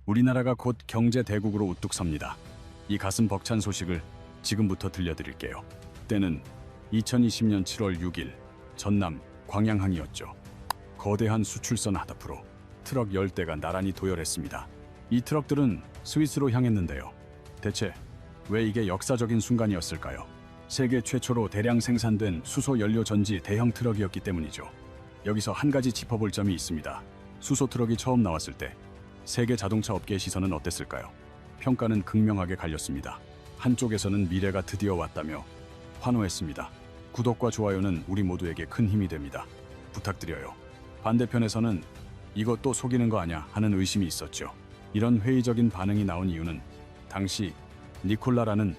우리나라가 곧 경제 대국으로 우뚝 섭니다. 이 가슴 벅찬 소식을 지금부터 들려드릴게요. 때는 2020년 7월 6일 전남 광양항이었죠. 거대한 수출선 하답으로 트럭 10대가 나란히 도열했습니다. 이 트럭들은 스위스로 향했는데요. 대체 왜 이게 역사적인 순간이었을까요? 세계 최초로 대량 생산된 수소 연료 전지 대형 트럭이었기 때문이죠. 여기서 한 가지 짚어볼 점이 있습니다. 수소 트럭이 처음 나왔을 때 세계 자동차 업계의 시선은 어땠을까요? 평가는 극명하게 갈렸습니다. 한쪽에서는 미래가 드디어 왔다며 환호했습니다. 구독과 좋아요는 우리 모두에게 큰 힘이 됩니다. 부탁드려요. 반대편에서는 이것도 속이는 거 아냐 하는 의심이 있었죠. 이런 회의적인 반응이 나온 이유는 당시 니콜라라는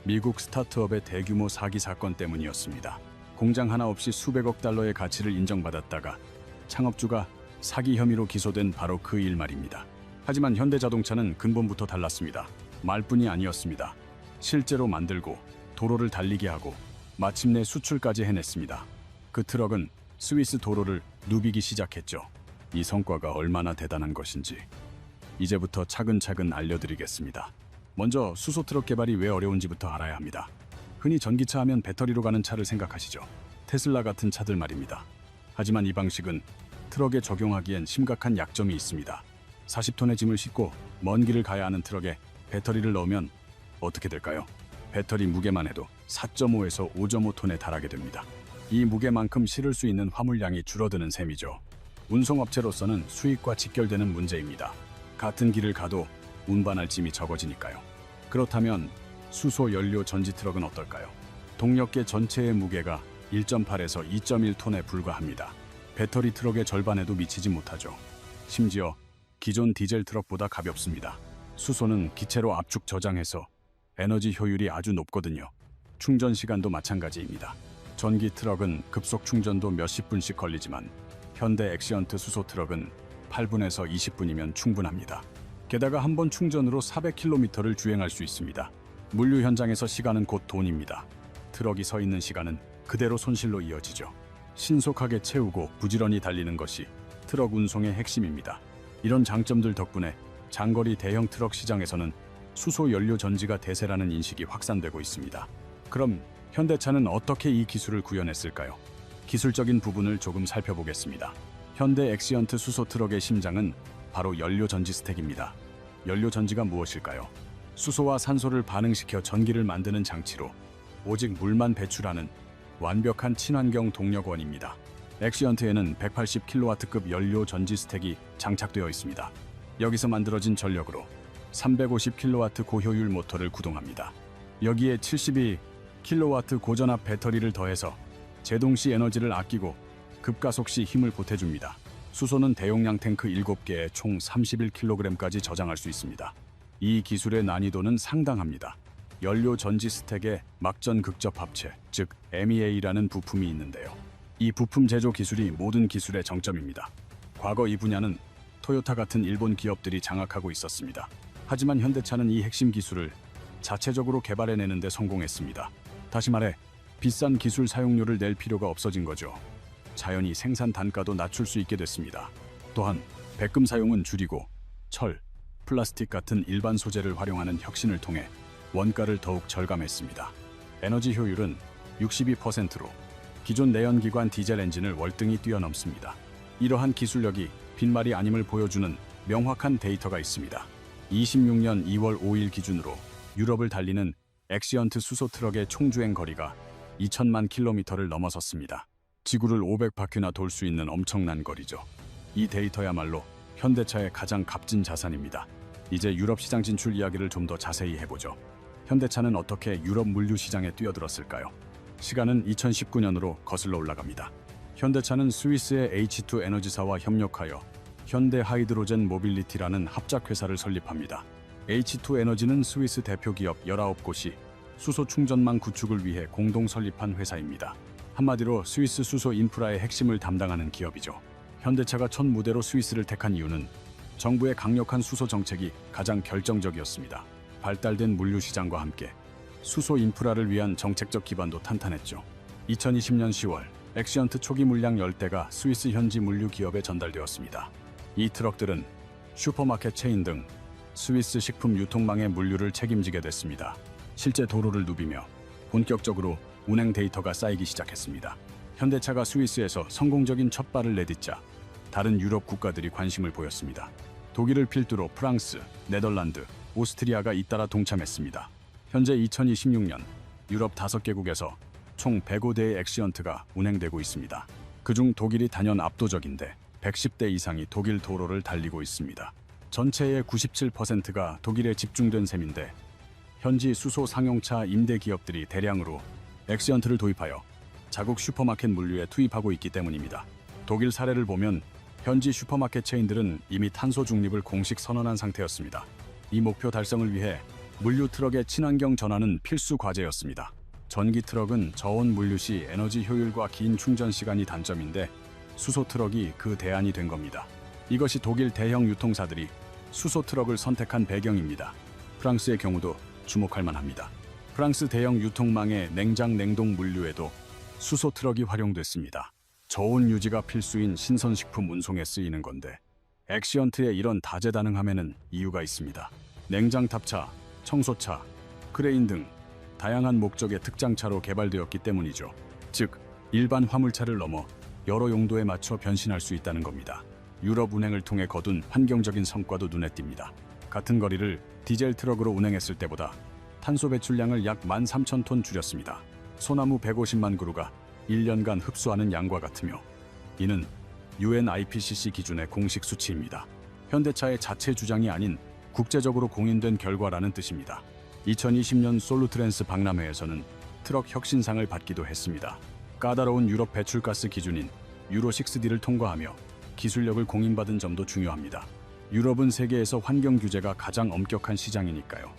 미국 스타트업의 대규모 사기 사건 때문이었습니다. 공장 하나 없이 수백억 달러의 가치를 인정받았다가 창업주가 사기 혐의로 기소된 바로 그 일 말입니다. 하지만 현대자동차는 근본부터 달랐습니다. 말뿐이 아니었습니다. 실제로 만들고 도로를 달리게 하고 마침내 수출까지 해냈습니다. 그 트럭은 스위스 도로를 누비기 시작했죠. 이 성과가 얼마나 대단한 것인지 이제부터 차근차근 알려드리겠습니다. 먼저 수소 트럭 개발이 왜 어려운지부터 알아야 합니다. 흔히 전기차 하면 배터리로 가는 차를 생각하시죠. 테슬라 같은 차들 말입니다. 하지만 이 방식은 트럭에 적용하기엔 심각한 약점이 있습니다. 40톤의 짐을 싣고 먼 길을 가야 하는 트럭에 배터리를 넣으면 어떻게 될까요? 배터리 무게만 해도 4.5에서 5.5톤에 달하게 됩니다. 이 무게만큼 실을 수 있는 화물량이 줄어드는 셈이죠. 운송업체로서는 수익과 직결되는 문제입니다. 같은 길을 가도 운반할 짐이 적어지니까요. 그렇다면 수소 연료 전지 트럭은 어떨까요? 동력계 전체의 무게가 1.8에서 2.1톤에 불과합니다. 배터리 트럭의 절반에도 미치지 못하죠. 심지어 기존 디젤 트럭보다 가볍습니다. 수소는 기체로 압축 저장해서 에너지 효율이 아주 높거든요. 충전 시간도 마찬가지입니다. 전기 트럭은 급속 충전도 몇십 분씩 걸리지만 현대 엑시언트 수소 트럭은 8분에서 20분이면 충분합니다. 게다가 한 번 충전으로 400km를 주행할 수 있습니다. 물류 현장에서 시간은 곧 돈입니다. 트럭이 서 있는 시간은 그대로 손실로 이어지죠. 신속하게 채우고 부지런히 달리는 것이 트럭 운송의 핵심입니다. 이런 장점들 덕분에 장거리 대형 트럭 시장에서는 수소 연료 전지가 대세라는 인식이 확산되고 있습니다. 그럼 현대차는 어떻게 이 기술을 구현했을까요? 기술적인 부분을 조금 살펴보겠습니다. 현대 엑시언트 수소 트럭의 심장은 바로 연료 전지 스택입니다. 연료 전지가 무엇일까요? 수소와 산소를 반응시켜 전기를 만드는 장치로 오직 물만 배출하는 완벽한 친환경 동력원입니다. 엑시언트에는 180kW급 연료 전지 스택이 장착되어 있습니다. 여기서 만들어진 전력으로 350kW 고효율 모터를 구동합니다. 여기에 72kW 고전압 배터리를 더해서 제동 시 에너지를 아끼고 급가속 시 힘을 보태줍니다. 수소는 대용량 탱크 7개에 총 31kg까지 저장할 수 있습니다. 이 기술의 난이도는 상당합니다. 연료 전지 스택에 막전 극접 합체, 즉 MEA라는 부품이 있는데요. 이 부품 제조 기술이 모든 기술의 정점입니다. 과거 이 분야는 토요타 같은 일본 기업들이 장악하고 있었습니다. 하지만 현대차는 이 핵심 기술을 자체적으로 개발해내는 데 성공했습니다. 다시 말해 비싼 기술 사용료를 낼 필요가 없어진 거죠. 자연히 생산 단가도 낮출 수 있게 됐습니다. 또한 백금 사용은 줄이고 철, 플라스틱 같은 일반 소재를 활용하는 혁신을 통해 원가를 더욱 절감했습니다. 에너지 효율은 62%로 기존 내연기관 디젤 엔진을 월등히 뛰어넘습니다. 이러한 기술력이 빈말이 아님을 보여주는 명확한 데이터가 있습니다. 26년 2월 5일 기준으로 유럽을 달리는 엑시언트 수소 트럭의 총주행 거리가 2천만 킬로미터를 넘어섰습니다. 지구를 500바퀴나 돌 수 있는 엄청난 거리죠. 이 데이터야말로 현대차의 가장 값진 자산입니다. 이제 유럽 시장 진출 이야기를 좀 더 자세히 해보죠. 현대차는 어떻게 유럽 물류 시장에 뛰어들었을까요? 시간은 2019년으로 거슬러 올라갑니다. 현대차는 스위스의 H2 에너지사와 협력하여 현대 하이드로젠 모빌리티라는 합작회사를 설립합니다. H2 에너지는 스위스 대표 기업 19곳이 수소 충전망 구축을 위해 공동 설립한 회사입니다. 한마디로 스위스 수소 인프라의 핵심을 담당하는 기업이죠. 현대차가 첫 무대로 스위스를 택한 이유는 정부의 강력한 수소 정책이 가장 결정적이었습니다. 발달된 물류 시장과 함께 수소 인프라를 위한 정책적 기반도 탄탄했죠. 2020년 10월 엑시언트 초기 물량 10대가 스위스 현지 물류 기업에 전달되었습니다. 이 트럭들은 슈퍼마켓 체인 등 스위스 식품 유통망의 물류를 책임지게 됐습니다. 실제 도로를 누비며 본격적으로 운행 데이터가 쌓이기 시작했습니다. 현대차가 스위스에서 성공적인 첫 발을 내딛자 다른 유럽 국가들이 관심을 보였습니다. 독일을 필두로 프랑스, 네덜란드, 오스트리아가 잇따라 동참했습니다. 현재 2026년 유럽 5개국에서 총 105대의 엑시언트가 운행되고 있습니다. 그중 독일이 단연 압도적인데 110대 이상이 독일 도로를 달리고 있습니다. 전체의 97%가 독일에 집중된 셈인데 현지 수소 상용차 임대 기업들이 대량으로 엑시언트를 도입하여 자국 슈퍼마켓 물류에 투입하고 있기 때문입니다. 독일 사례를 보면 현지 슈퍼마켓 체인들은 이미 탄소 중립을 공식 선언한 상태였습니다. 이 목표 달성을 위해 물류 트럭의 친환경 전환은 필수 과제였습니다. 전기 트럭은 저온 물류 시 에너지 효율과 긴 충전 시간이 단점인데 수소 트럭이 그 대안이 된 겁니다. 이것이 독일 대형 유통사들이 수소 트럭을 선택한 배경입니다. 프랑스의 경우도 주목할 만합니다. 프랑스 대형 유통망의 냉장 냉동 물류에도 수소 트럭이 활용됐습니다. 저온 유지가 필수인 신선식품 운송에 쓰이는 건데 엑시언트의 이런 다재다능함에는 이유가 있습니다. 냉장 탑차, 청소차, 크레인 등 다양한 목적의 특장차로 개발되었기 때문이죠. 즉, 일반 화물차를 넘어 여러 용도에 맞춰 변신할 수 있다는 겁니다. 유럽 운행을 통해 거둔 환경적인 성과도 눈에 띕니다. 같은 거리를 디젤 트럭으로 운행했을 때보다 탄소 배출량을 약 13,000톤 줄였습니다. 소나무 150만 그루가 1년간 흡수하는 양과 같으며 이는 UN IPCC 기준의 공식 수치입니다. 현대차의 자체 주장이 아닌 국제적으로 공인된 결과라는 뜻입니다. 2020년 솔루트랜스 박람회에서는 트럭 혁신상을 받기도 했습니다. 까다로운 유럽 배출가스 기준인 유로6D를 통과하며 기술력을 공인받은 점도 중요합니다. 유럽은 세계에서 환경 규제가 가장 엄격한 시장이니까요.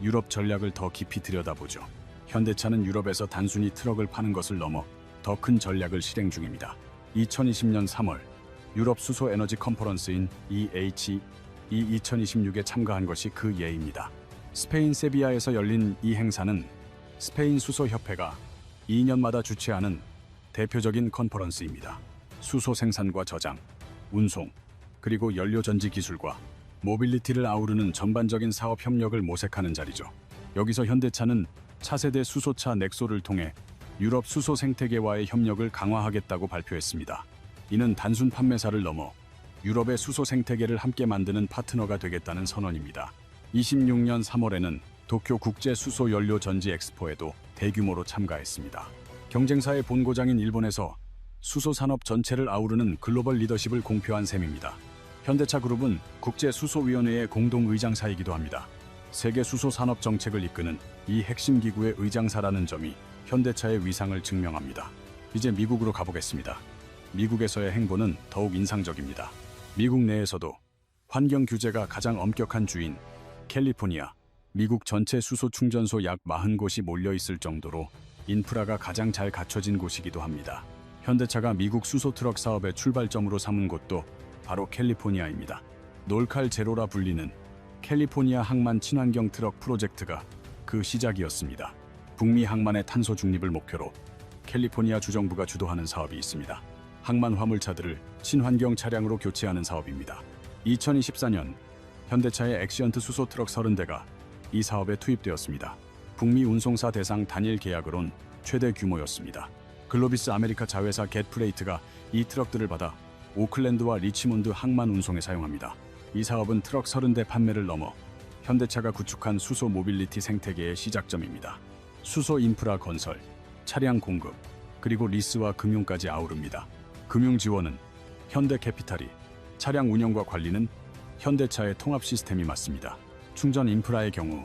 유럽 전략을 더 깊이 들여다보죠. 현대차는 유럽에서 단순히 트럭을 파는 것을 넘어 더 큰 전략을 실행 중입니다. 2020년 3월 유럽 수소 에너지 컨퍼런스인 EHE 2026에 참가한 것이 그 예입니다. 스페인 세비야에서 열린 이 행사는 스페인 수소협회가 2년마다 주최하는 대표적인 컨퍼런스입니다. 수소 생산과 저장, 운송, 그리고 연료 전지 기술과 모빌리티를 아우르는 전반적인 사업 협력을 모색하는 자리죠. 여기서 현대차는 차세대 수소차 넥소를 통해 유럽 수소 생태계와의 협력을 강화하겠다고 발표했습니다. 이는 단순 판매사를 넘어 유럽의 수소 생태계를 함께 만드는 파트너가 되겠다는 선언입니다. 26년 3월에는 도쿄 국제 수소 연료 전지 엑스포에도 대규모로 참가했습니다. 경쟁사의 본고장인 일본에서 수소 산업 전체를 아우르는 글로벌 리더십을 공표한 셈입니다. 현대차 그룹은 국제수소위원회의 공동의장사이기도 합니다. 세계 수소 산업 정책을 이끄는 이 핵심 기구의 의장사라는 점이 현대차의 위상을 증명합니다. 이제 미국으로 가보겠습니다. 미국에서의 행보는 더욱 인상적입니다. 미국 내에서도 환경 규제가 가장 엄격한 주인 캘리포니아, 미국 전체 수소 충전소 약 40곳이 몰려있을 정도로 인프라가 가장 잘 갖춰진 곳이기도 합니다. 현대차가 미국 수소 트럭 사업의 출발점으로 삼은 곳도 바로 캘리포니아입니다. 놀칼 제로라 불리는 캘리포니아 항만 친환경 트럭 프로젝트가 그 시작이었습니다. 북미 항만의 탄소 중립을 목표로 캘리포니아 주정부가 주도하는 사업이 있습니다. 항만 화물차들을 친환경 차량으로 교체하는 사업입니다. 2024년 현대차의 엑시언트 수소 트럭 30대가 이 사업에 투입되었습니다. 북미 운송사 대상 단일 계약으론 최대 규모였습니다. 글로비스 아메리카 자회사 겟프레이트가 이 트럭들을 받아 오클랜드와 리치몬드 항만 운송에 사용합니다. 이 사업은 트럭 30대 판매를 넘어 현대차가 구축한 수소 모빌리티 생태계의 시작점입니다. 수소 인프라 건설, 차량 공급, 그리고 리스와 금융까지 아우릅니다. 금융 지원은 현대캐피탈이, 차량 운영과 관리는 현대차의 통합 시스템이 맡습니다. 충전 인프라의 경우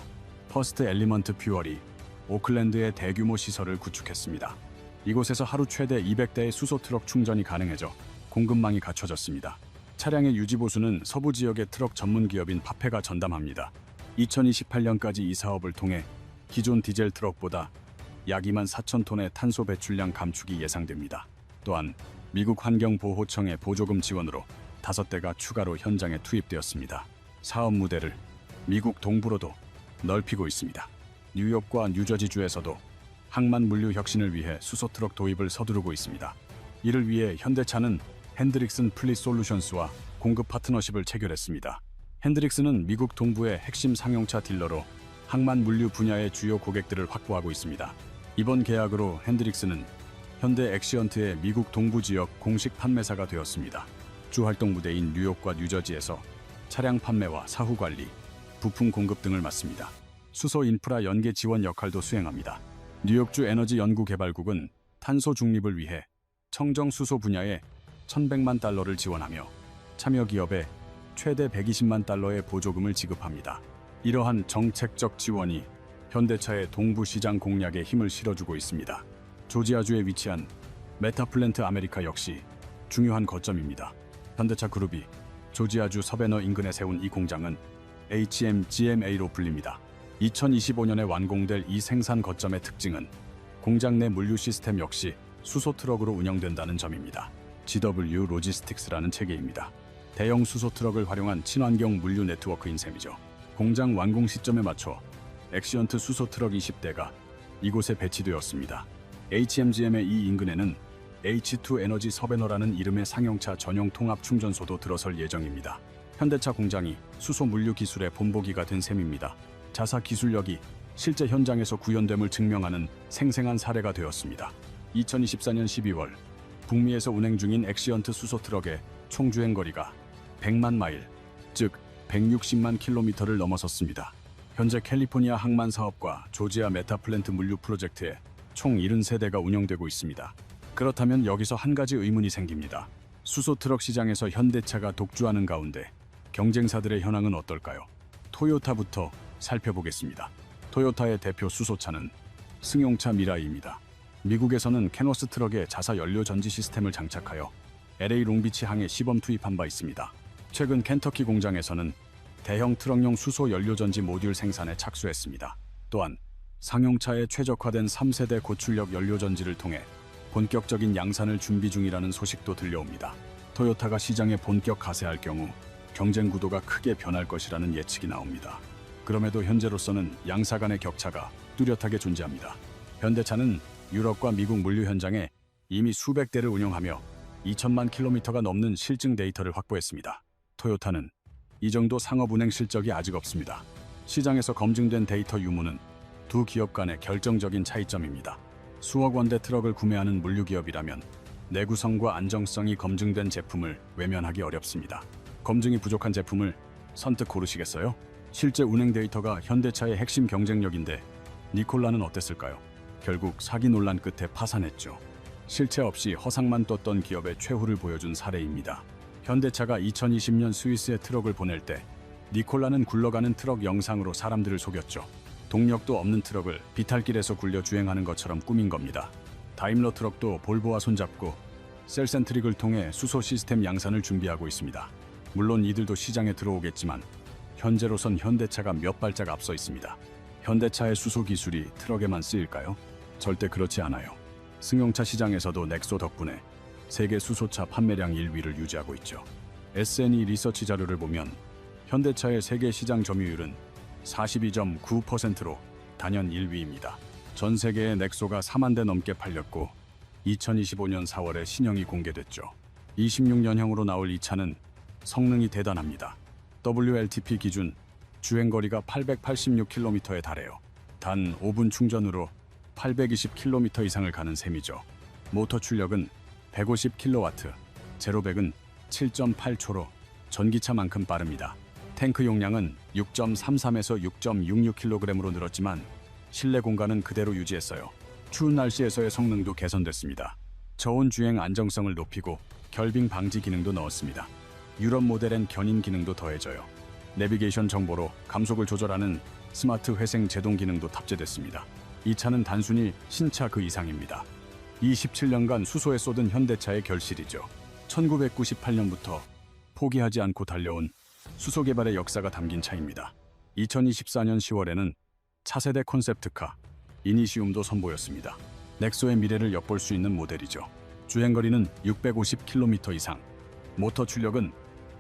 퍼스트 엘리먼트 퓨얼이 오클랜드의 대규모 시설을 구축했습니다. 이곳에서 하루 최대 200대의 수소 트럭 충전이 가능해져 공급망이 갖춰졌습니다. 차량의 유지 보수는 서부 지역의 트럭 전문 기업인 파페가 전담합니다. 2028년까지 이 사업을 통해 기존 디젤 트럭보다 약 24,000톤의 탄소 배출량 감축이 예상됩니다. 또한 미국 환경보호청의 보조금 지원으로 5대가 추가로 현장에 투입되었습니다. 사업 무대를 미국 동부로도 넓히고 있습니다. 뉴욕과 뉴저지주에서도 항만 물류 혁신을 위해 수소 트럭 도입을 서두르고 있습니다. 이를 위해 현대차는 핸드릭슨 플릿 솔루션스와 공급 파트너십을 체결했습니다. 핸드릭스는 미국 동부의 핵심 상용차 딜러로 항만 물류 분야의 주요 고객들을 확보하고 있습니다. 이번 계약으로 핸드릭스는 현대 엑시언트의 미국 동부 지역 공식 판매사가 되었습니다. 주 활동 무대인 뉴욕과 뉴저지에서 차량 판매와 사후 관리, 부품 공급 등을 맡습니다. 수소 인프라 연계 지원 역할도 수행합니다. 뉴욕주 에너지 연구개발국은 탄소 중립을 위해 청정 수소 분야에 1,100만 달러를 지원하며 참여 기업에 최대 120만 달러의 보조금을 지급합니다. 이러한 정책적 지원이 현대차의 동부 시장 공략에 힘을 실어주고 있습니다. 조지아주에 위치한 메타플랜트 아메리카 역시 중요한 거점입니다. 현대차 그룹이 조지아주 서베너 인근에 세운 이 공장은 HMGMA로 불립니다. 2025년에 완공될 이 생산 거점의 특징은 공장 내 물류 시스템 역시 수소 트럭으로 운영된다는 점입니다. GW 로지스틱스라는 체계입니다. 대형 수소 트럭을 활용한 친환경 물류 네트워크인 셈이죠. 공장 완공 시점에 맞춰 엑시언트 수소 트럭 20대가 이곳에 배치되었습니다. HMGM의 이 인근에는 H2 에너지 서베너라는 이름의 상용차 전용 통합 충전소도 들어설 예정입니다. 현대차 공장이 수소 물류 기술의 본보기가 된 셈입니다. 자사 기술력이 실제 현장에서 구현됨을 증명하는 생생한 사례가 되었습니다. 2024년 12월 북미에서 운행 중인 엑시언트 수소 트럭의 총 주행 거리가 100만 마일, 즉 160만 킬로미터를 넘어섰습니다. 현재 캘리포니아 항만 사업과 조지아 메타플랜트 물류 프로젝트에 총 70세대가 운영되고 있습니다. 그렇다면 여기서 한 가지 의문이 생깁니다. 수소 트럭 시장에서 현대차가 독주하는 가운데 경쟁사들의 현황은 어떨까요? 토요타부터 살펴보겠습니다. 토요타의 대표 수소차는 승용차 미라이입니다. 미국에서는 캐노스 트럭에 자사 연료 전지 시스템을 장착하여 LA 롱비치 항에 시범 투입한 바 있습니다. 최근 켄터키 공장에서는 대형 트럭용 수소 연료 전지 모듈 생산에 착수했습니다. 또한 상용차에 최적화된 3세대 고출력 연료 전지를 통해 본격적인 양산을 준비 중이라는 소식도 들려옵니다. 토요타가 시장에 본격 가세할 경우 경쟁 구도가 크게 변할 것이라는 예측이 나옵니다. 그럼에도 현재로서는 양사 간의 격차가 뚜렷하게 존재합니다. 현대차는 유럽과 미국 물류 현장에 이미 수백 대를 운영하며 2천만 킬로미터가 넘는 실증 데이터를 확보했습니다. 토요타는 이 정도 상업 운행 실적이 아직 없습니다. 시장에서 검증된 데이터 유무는 두 기업 간의 결정적인 차이점입니다. 수억 원대 트럭을 구매하는 물류 기업이라면 내구성과 안정성이 검증된 제품을 외면하기 어렵습니다. 검증이 부족한 제품을 선뜻 고르시겠어요? 실제 운행 데이터가 현대차의 핵심 경쟁력인데 니콜라는 어땠을까요? 결국 사기 논란 끝에 파산했죠. 실체 없이 허상만 떴던 기업의 최후를 보여준 사례입니다. 현대차가 2020년 스위스에 트럭을 보낼 때 니콜라는 굴러가는 트럭 영상으로 사람들을 속였죠. 동력도 없는 트럭을 비탈길에서 굴려 주행하는 것처럼 꾸민 겁니다. 다임러 트럭도 볼보와 손잡고 셀센트릭을 통해 수소 시스템 양산을 준비하고 있습니다. 물론 이들도 시장에 들어오겠지만 현재로선 현대차가 몇 발짝 앞서 있습니다. 현대차의 수소 기술이 트럭에만 쓰일까요? 절대 그렇지 않아요. 승용차 시장에서도 넥소 덕분에 세계 수소차 판매량 1위를 유지하고 있죠. S&E 리서치 자료를 보면 현대차의 세계 시장 점유율은 42.9%로 단연 1위입니다. 전 세계의 넥소가 4만 대 넘게 팔렸고 2025년 4월에 신형이 공개됐죠. 26년형으로 나올 이 차는 성능이 대단합니다. WLTP 기준 주행거리가 886km에 달해요. 단 5분 충전으로 820km 이상을 가는 셈이죠. 모터 출력은 150kW, 제로백은 7.8초로 전기차만큼 빠릅니다. 탱크 용량은 6.33에서 6.66kg으로 늘었지만 실내 공간은 그대로 유지했어요. 추운 날씨에서의 성능도 개선됐습니다. 저온 주행 안정성을 높이고 결빙 방지 기능도 넣었습니다. 유럽 모델엔 견인 기능도 더해져요. 내비게이션 정보로 감속을 조절하는 스마트 회생 제동 기능도 탑재됐습니다. 이 차는 단순히 신차 그 이상입니다. 27년간 수소에 쏟은 현대차의 결실이죠. 1998년부터 포기하지 않고 달려온 수소 개발의 역사가 담긴 차입니다. 2024년 10월에는 차세대 콘셉트카 이니시움도 선보였습니다. 넥소의 미래를 엿볼 수 있는 모델이죠. 주행거리는 650km 이상, 모터 출력은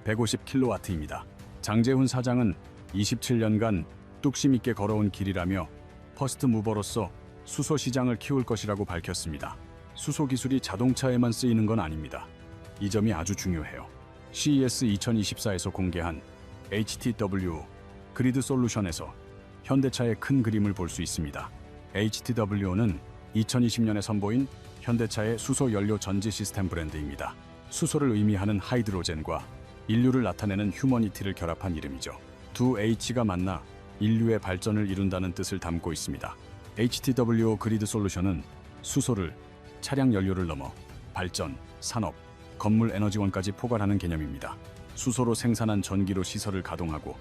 150kW입니다. 장재훈 사장은 27년간 뚝심 있게 걸어온 길이라며 퍼스트 무버로서 수소 시장을 키울 것이라고 밝혔습니다. 수소 기술이 자동차에만 쓰이는 건 아닙니다. 이 점이 아주 중요해요. CES 2024에서 공개한 HTW 그리드 솔루션에서 현대차의 큰 그림을 볼 수 있습니다. HTW는 2020년에 선보인 현대차의 수소 연료 전지 시스템 브랜드입니다. 수소를 의미하는 하이드로젠과 인류를 나타내는 휴머니티를 결합한 이름이죠. 두 H가 만나 인류의 발전을 이룬다는 뜻을 담고 있습니다. HTW 그리드 솔루션은 수소를 차량 연료를 넘어 발전, 산업, 건물 에너지원까지 포괄하는 개념입니다. 수소로 생산한 전기로 시설을 가동하고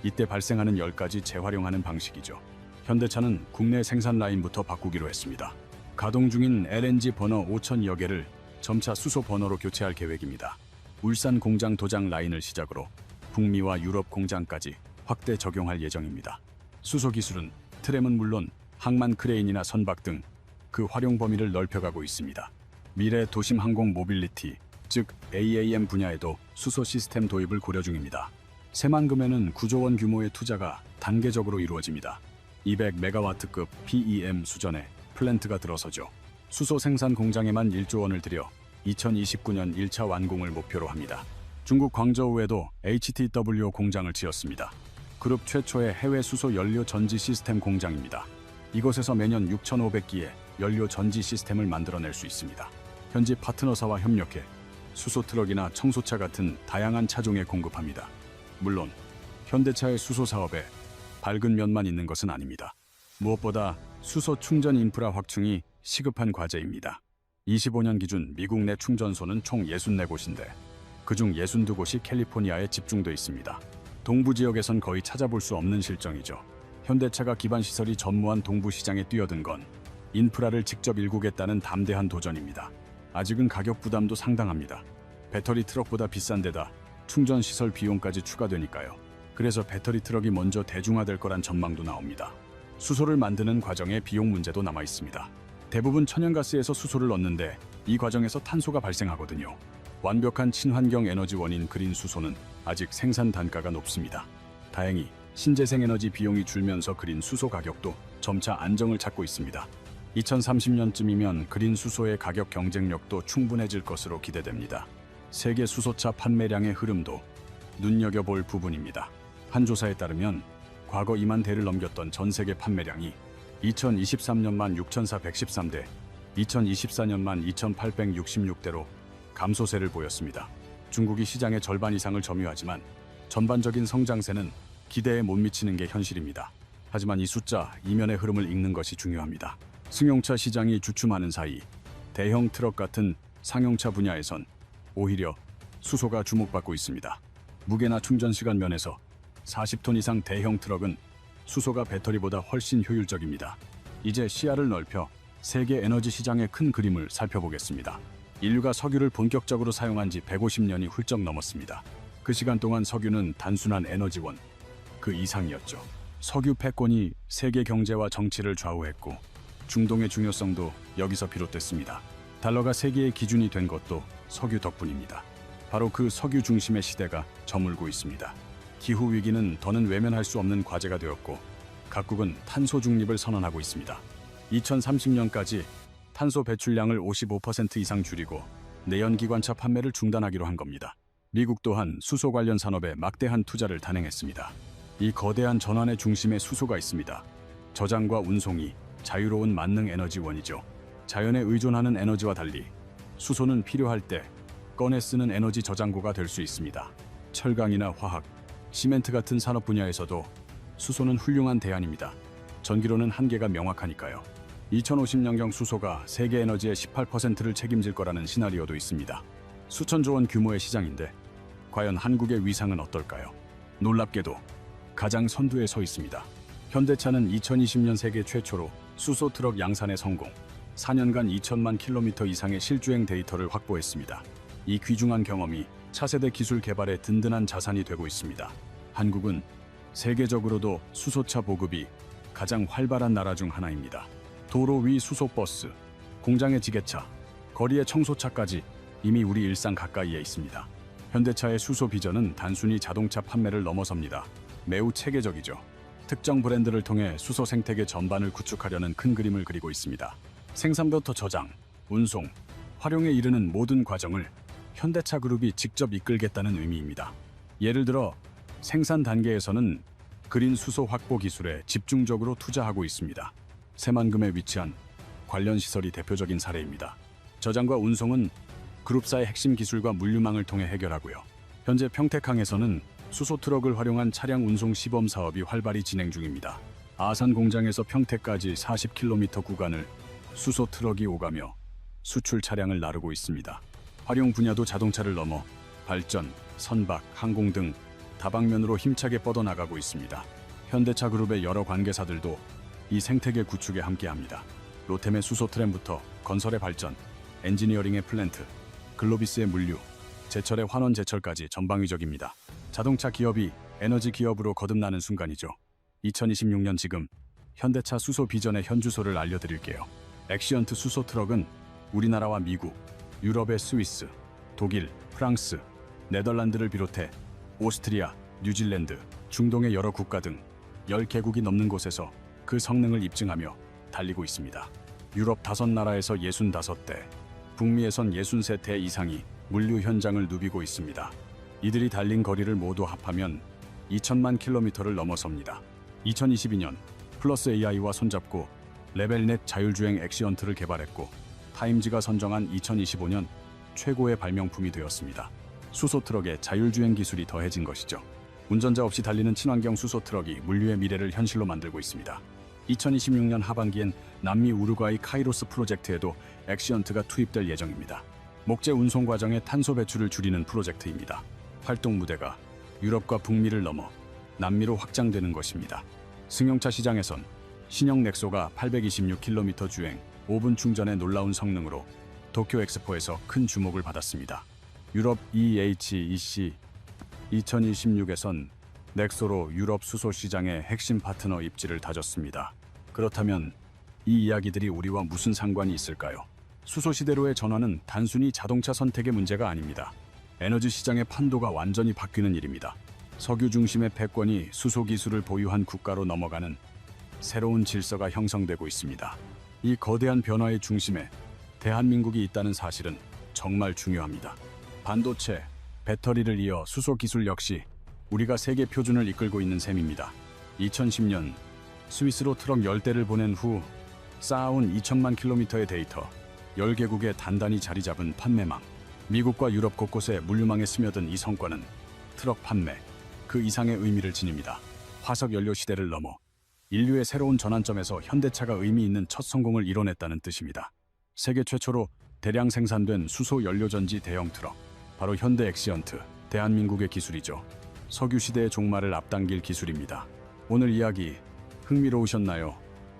이때 발생하는 열까지 재활용하는 방식이죠. 현대차는 국내 생산 라인부터 바꾸기로 했습니다. 가동 중인 LNG 버너 5,000여 개를 점차 수소 버너로 교체할 계획입니다. 울산 공장 도장 라인을 시작으로 북미와 유럽 공장까지 확대 적용할 예정입니다. 수소 기술은 트램은 물론 항만 크레인이나 선박 등 그 활용 범위를 넓혀가고 있습니다. 미래 도심 항공 모빌리티, 즉 AAM 분야에도 수소 시스템 도입을 고려 중입니다. 새만금에는 9조 원 규모의 투자가 단계적으로 이루어집니다. 200메가와트급 PEM 수준의 플랜트가 들어서죠. 수소 생산 공장에만 1조 원을 들여 2029년 1차 완공을 목표로 합니다. 중국 광저우에도 HTW 공장을 지었습니다. 그룹 최초의 해외 수소 연료 전지 시스템 공장입니다. 이곳에서 매년 6,500기의 연료 전지 시스템을 만들어낼 수 있습니다. 현지 파트너사와 협력해 수소 트럭이나 청소차 같은 다양한 차종에 공급합니다. 물론 현대차의 수소 사업에 밝은 면만 있는 것은 아닙니다. 무엇보다 수소 충전 인프라 확충이 시급한 과제입니다. 25년 기준 미국 내 충전소는 총 64곳인데 그중 62곳이 캘리포니아에 집중돼 있습니다. 동부 지역에선 거의 찾아볼 수 없는 실정이죠. 현대차가 기반 시설이 전무한 동부 시장에 뛰어든 건 인프라를 직접 일구겠다는 담대한 도전입니다. 아직은 가격 부담도 상당합니다. 배터리 트럭보다 비싼 데다 충전 시설 비용까지 추가되니까요. 그래서 배터리 트럭이 먼저 대중화될 거란 전망도 나옵니다. 수소를 만드는 과정에 비용 문제도 남아 있습니다. 대부분 천연가스에서 수소를 얻는데 이 과정에서 탄소가 발생하거든요. 완벽한 친환경 에너지원인 그린 수소는 아직 생산 단가가 높습니다. 다행히 신재생 에너지 비용이 줄면서 그린 수소 가격도 점차 안정을 찾고 있습니다. 2030년쯤이면 그린 수소의 가격 경쟁력도 충분해질 것으로 기대됩니다. 세계 수소차 판매량의 흐름도 눈여겨볼 부분입니다. 한 조사에 따르면 과거 2만 대를 넘겼던 전 세계 판매량이 2023년만 6,413대, 2024년만 2,866대로 감소세를 보였습니다. 중국이 시장의 절반 이상을 점유하지만 전반적인 성장세는 기대에 못 미치는 게 현실입니다. 하지만 이 숫자 이면의 흐름을 읽는 것이 중요합니다. 승용차 시장이 주춤하는 사이 대형 트럭 같은 상용차 분야에선 오히려 수소가 주목받고 있습니다. 무게나 충전 시간 면에서 40톤 이상 대형 트럭은 수소가 배터리보다 훨씬 효율적입니다. 이제 시야를 넓혀 세계 에너지 시장의 큰 그림을 살펴보겠습니다. 인류가 석유를 본격적으로 사용한 지 150년이 훌쩍 넘었습니다. 그 시간 동안 석유는 단순한 에너지원, 그 이상이었죠. 석유 패권이 세계 경제와 정치를 좌우했고 중동의 중요성도 여기서 비롯됐습니다. 달러가 세계의 기준이 된 것도 석유 덕분입니다. 바로 그 석유 중심의 시대가 저물고 있습니다. 기후위기는 더는 외면할 수 없는 과제가 되었고 각국은 탄소 중립을 선언하고 있습니다. 2030년까지 탄소 배출량을 55% 이상 줄이고 내연기관차 판매를 중단하기로 한 겁니다. 미국 또한 수소 관련 산업에 막대한 투자를 단행했습니다. 이 거대한 전환의 중심에 수소가 있습니다. 저장과 운송이 자유로운 만능 에너지원이죠. 자연에 의존하는 에너지와 달리 수소는 필요할 때 꺼내 쓰는 에너지 저장고가 될 수 있습니다. 철강이나 화학, 시멘트 같은 산업 분야에서도 수소는 훌륭한 대안입니다. 전기로는 한계가 명확하니까요. 2050년경 수소가 세계 에너지의 18%를 책임질 거라는 시나리오도 있습니다. 수천조 원 규모의 시장인데 과연 한국의 위상은 어떨까요? 놀랍게도 가장 선두에 서 있습니다. 현대차는 2020년 세계 최초로 수소 트럭 양산에 성공, 4년간 2천만 킬로미터 이상의 실주행 데이터를 확보했습니다. 이 귀중한 경험이 차세대 기술 개발의 든든한 자산이 되고 있습니다. 한국은 세계적으로도 수소차 보급이 가장 활발한 나라 중 하나입니다. 도로 위 수소버스, 공장의 지게차, 거리의 청소차까지 이미 우리 일상 가까이에 있습니다. 현대차의 수소 비전은 단순히 자동차 판매를 넘어섭니다. 매우 체계적이죠. 특정 브랜드를 통해 수소 생태계 전반을 구축하려는 큰 그림을 그리고 있습니다. 생산부터 저장, 운송, 활용에 이르는 모든 과정을 현대차 그룹이 직접 이끌겠다는 의미입니다. 예를 들어 생산 단계에서는 그린 수소 확보 기술에 집중적으로 투자하고 있습니다. 새만금에 위치한 관련 시설이 대표적인 사례입니다. 저장과 운송은 그룹사의 핵심 기술과 물류망을 통해 해결하고요. 현재 평택항에서는 수소 트럭을 활용한 차량 운송 시범 사업이 활발히 진행 중입니다. 아산 공장에서 평택까지 40km 구간을 수소 트럭이 오가며 수출 차량을 나르고 있습니다. 활용 분야도 자동차를 넘어 발전, 선박, 항공 등 다방면으로 힘차게 뻗어나가고 있습니다. 현대차 그룹의 여러 관계사들도 이 생태계 구축에 함께합니다. 로템의 수소 트램부터 건설의 발전, 엔지니어링의 플랜트, 글로비스의 물류, 제철의 환원 제철까지 전방위적입니다. 자동차 기업이 에너지 기업으로 거듭나는 순간이죠. 2026년 지금 현대차 수소 비전의 현주소를 알려드릴게요. 엑시언트 수소 트럭은 우리나라와 미국, 유럽의 스위스, 독일, 프랑스, 네덜란드를 비롯해 오스트리아, 뉴질랜드, 중동의 여러 국가 등 10개국이 넘는 곳에서 그 성능을 입증하며 달리고 있습니다. 유럽 5나라에서 65대, 북미에선 63대 이상이 물류 현장을 누비고 있습니다. 이들이 달린 거리를 모두 합하면 2천만 킬로미터를 넘어섭니다. 2022년 플러스 AI와 손잡고 레벨넷 자율주행 엑시언트를 개발했고 타임지가 선정한 2025년 최고의 발명품이 되었습니다. 수소 트럭에 자율주행 기술이 더해진 것이죠. 운전자 없이 달리는 친환경 수소 트럭이 물류의 미래를 현실로 만들고 있습니다. 2026년 하반기엔 남미 우루과이 카이로스 프로젝트에도 엑시언트가 투입될 예정입니다. 목재 운송 과정의 탄소 배출을 줄이는 프로젝트입니다. 활동 무대가 유럽과 북미를 넘어 남미로 확장되는 것입니다. 승용차 시장에선 신형 넥소가 826km 주행, 5분 충전의 놀라운 성능으로 도쿄 엑스포에서 큰 주목을 받았습니다. 유럽 EHEC 2026에선 넥소로 유럽 수소 시장의 핵심 파트너 입지를 다졌습니다. 그렇다면 이 이야기들이 우리와 무슨 상관이 있을까요? 수소 시대로의 전환은 단순히 자동차 선택의 문제가 아닙니다. 에너지 시장의 판도가 완전히 바뀌는 일입니다. 석유 중심의 패권이 수소 기술을 보유한 국가로 넘어가는 새로운 질서가 형성되고 있습니다. 이 거대한 변화의 중심에 대한민국이 있다는 사실은 정말 중요합니다. 반도체, 배터리를 이어 수소 기술 역시 우리가 세계 표준을 이끌고 있는 셈입니다. 2010년 스위스로 트럭 10대를 보낸 후 쌓아온 2천만 킬로미터의 데이터, 10개국에 단단히 자리 잡은 판매망, 미국과 유럽 곳곳에 물류망에 스며든 이 성과는 트럭 판매, 그 이상의 의미를 지닙니다. 화석 연료 시대를 넘어 인류의 새로운 전환점에서 현대차가 의미 있는 첫 성공을 이뤄냈다는 뜻입니다. 세계 최초로 대량 생산된 수소 연료전지 대형 트럭, 바로 현대 엑시언트, 대한민국의 기술이죠. 석유 시대의 종말을 앞당길 기술입니다. 오늘 이야기 흥미로우셨나요?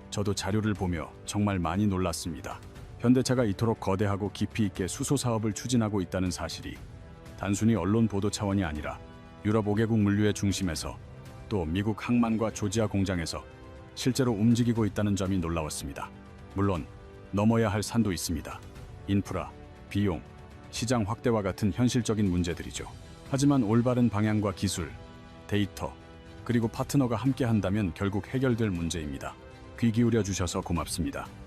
저도 자료를 보며 정말 많이 놀랐습니다. 현대차가 이토록 거대하고 깊이 있게 수소 사업을 추진하고 있다는 사실이 단순히 언론 보도 차원이 아니라 유럽 5개국 물류의 중심에서 또 미국 항만과 조지아 공장에서 실제로 움직이고 있다는 점이 놀라웠습니다. 물론 넘어야 할 산도 있습니다. 인프라, 비용, 시장 확대와 같은 현실적인 문제들이죠. 하지만 올바른 방향과 기술, 데이터, 그리고 파트너가 함께 한다면 결국 해결될 문제입니다. 귀 기울여 주셔서 고맙습니다.